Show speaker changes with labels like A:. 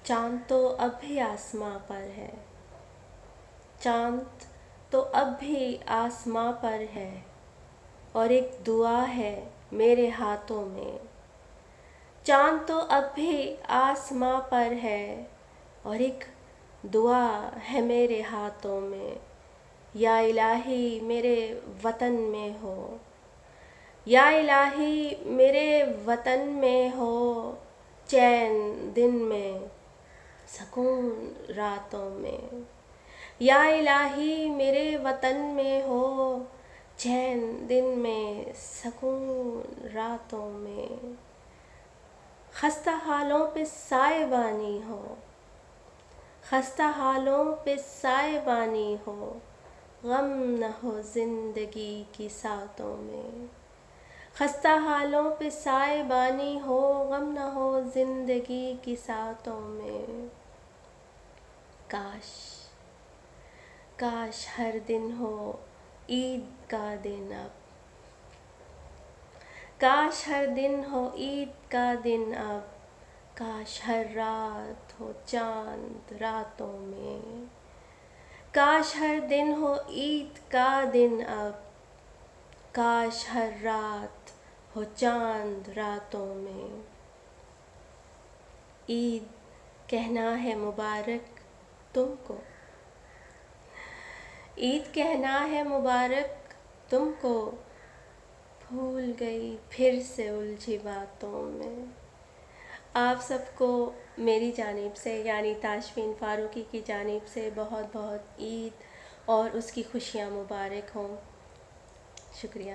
A: چاند تو اب بھی آسماں پر ہے، چاند تو اب بھی آسماں پر ہے، اور ایک دعا ہے میرے ہاتھوں میں۔ چاند تو اب بھی آسماں پر ہے، اور ایک دعا ہے میرے ہاتھوں میں۔ یا الہی میرے وطن میں ہو، یا الہی میرے وطن میں ہو، چین دن میں سکون راتوں میں۔ یا الہی میرے وطن میں ہو، چین دن میں سکون راتوں میں۔ خستہ حالوں پہ سائے بانی ہو، خستہ حالوں پہ سائے بانی ہو، غم نہ ہو زندگی کی ساتوں میں۔ خستہ حالوں پہ سائے بانی ہو، غم نہ ہو زندگی کی ساتوں میں۔ کاش کاش ہر دن ہو عید کا دن اب، کاش ہر دن ہو عید کا دن اب، کاش ہر رات ہو چاند راتوں میں۔ کاش ہر دن ہو عید کا دن اب، کاش ہر رات ہو چاند راتوں میں۔ عید کہنا ہے مبارک تم کو، عید کہنا ہے مبارک تم کو، بھول گئی پھر سے الجھی باتوں میں۔ آپ سب کو میری جانب سے یعنی تاشفین فاروقی کی جانب سے بہت بہت عید اور اس کی خوشیاں مبارک ہوں۔ شکریہ۔